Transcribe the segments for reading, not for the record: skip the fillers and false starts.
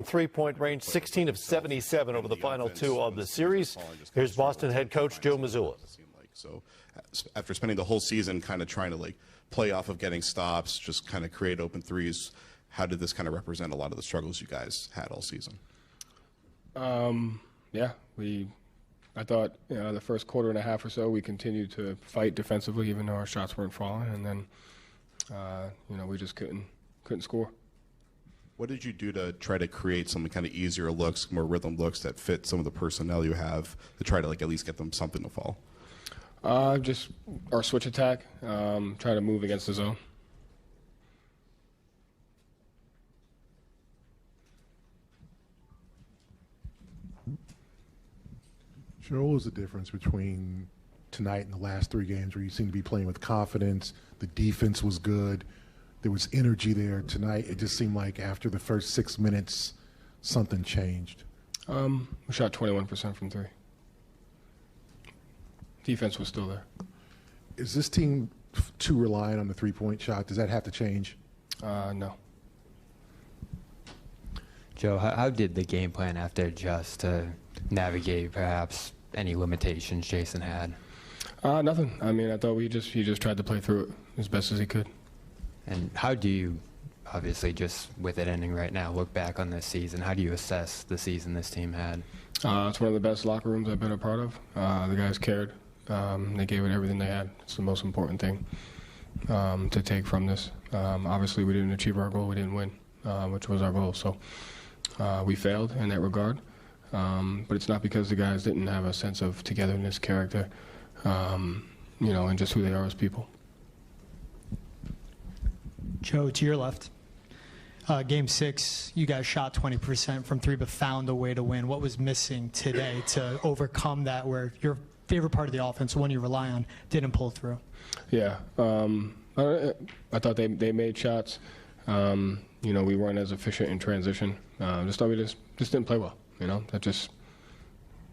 Three-point range, 16 of 77 over the final two of the series. Here's Boston head coach Joe Mazzulla. So after spending the whole season kind of trying to play off of getting stops, just kind of create open threes, how did this kind of represent a lot of the struggles you guys had all season? Yeah, I thought the first quarter and a half or so we continued to fight defensively even though our shots weren't falling, and then we just couldn't score. What did you do to try to create some kind of easier looks, more rhythm looks that fit some of the personnel you have to try to at least get them something to fall? Just our switch attack, try to move against the zone. Joe, what was the difference between tonight and the last three games where you seem to be playing with confidence, the defense was good, there was energy there? Tonight, it just seemed like after the first 6 minutes, something changed. We shot 21% from three. Defense was still there. Is this team too reliant on the three-point shot? Does that have to change? No. Joe, how did the game plan have to adjust to navigate perhaps any limitations Jason had? Nothing. I mean, I thought he just tried to play through it as best as he could. And how do you, obviously just with it ending right now, look back on this season? How do you assess the season this team had? It's one of the best locker rooms I've been a part of. The guys cared. They gave it everything they had. It's the most important thing to take from this. Obviously, we didn't achieve our goal. We didn't win, which was our goal. So we failed in that regard. But it's not because the guys didn't have a sense of togetherness, character, and just who they are as people. Joe, to your left. Game 6, you guys shot 20% from three but found a way to win. What was missing today to overcome that where your favorite part of the offense, the one you rely on, didn't pull through? Yeah. I thought they made shots. We weren't as efficient in transition. Just thought we just didn't play well. That just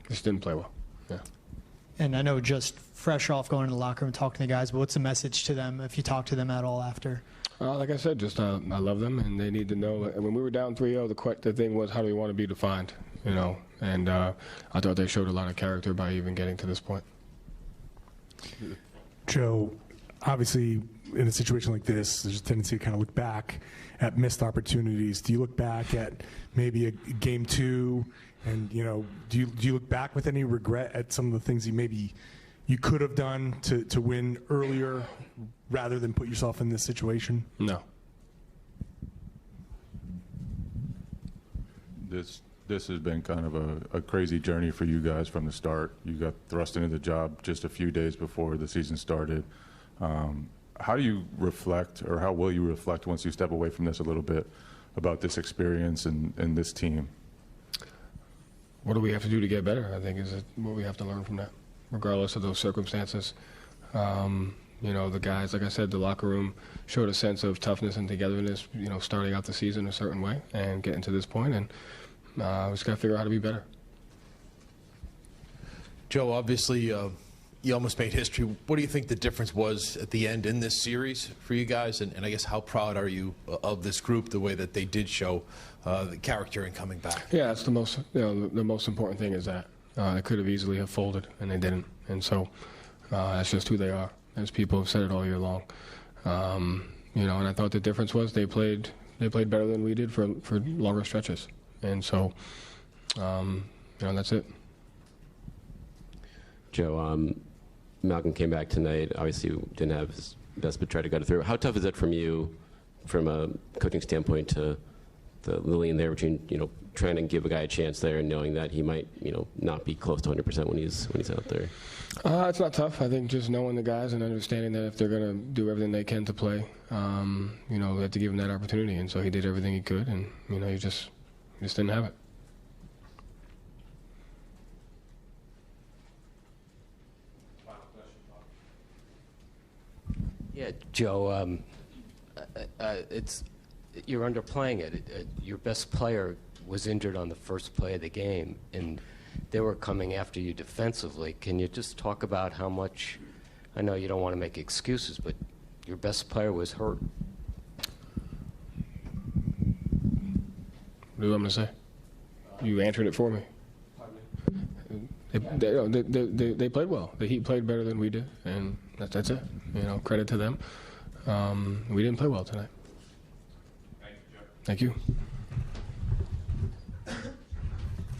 didn't play well. Yeah. And I know just fresh off going to the locker room and talking to the guys, but what's the message to them if you talk to them at all after? Like I said, just I love them, and they need to know. When we were down 3-0, the thing was, how do we want to be defined? And I thought they showed a lot of character by even getting to this point. Joe, obviously, in a situation like this, there's a tendency to kind of look back at missed opportunities. Do you look back at maybe a game 2, and do you look back with any regret at some of the things you could have done to win earlier rather than put yourself in this situation? No. This has been kind of a crazy journey for you guys from the start. You got thrust into the job just a few days before the season started. How do you reflect, or how will you reflect once you step away from this a little bit, about this experience and this team? What do we have to do to get better, I think, is what we have to learn from that, regardless of those circumstances. The guys, like I said, the locker room showed a sense of toughness and togetherness, starting out the season a certain way and getting to this point, and we just got to figure out how to be better. Joe, obviously, you almost made history. What do you think the difference was at the end in this series for you guys? And I guess how proud are you of this group, the way that they did show the character in coming back? Yeah, that's the most, the most important thing is that. They could have easily have folded, and they didn't. And so that's just who they are, as people have said it all year long. And I thought the difference was they played better than we did for longer stretches. And so, that's it. Joe, Malcolm came back tonight. Obviously, didn't have his best, but tried to get it through. How tough is it from you, from a coaching standpoint, to the Lillian there between trying to give a guy a chance there and knowing that he might not be close to 100% when he's out there? It's not tough. I think just knowing the guys and understanding that if they're going to do everything they can to play, they have to give him that opportunity. And so he did everything he could, and he just didn't have it. Yeah, Joe, you're underplaying it. Your best player was injured on the first play of the game, and they were coming after you defensively. Can you just talk about how much, I know you don't want to make excuses, but your best player was hurt? What do I'm going to say? You answered it for me. They played well. The Heat played better than we did, and that's it. Credit to them. We didn't play well tonight. Thank you.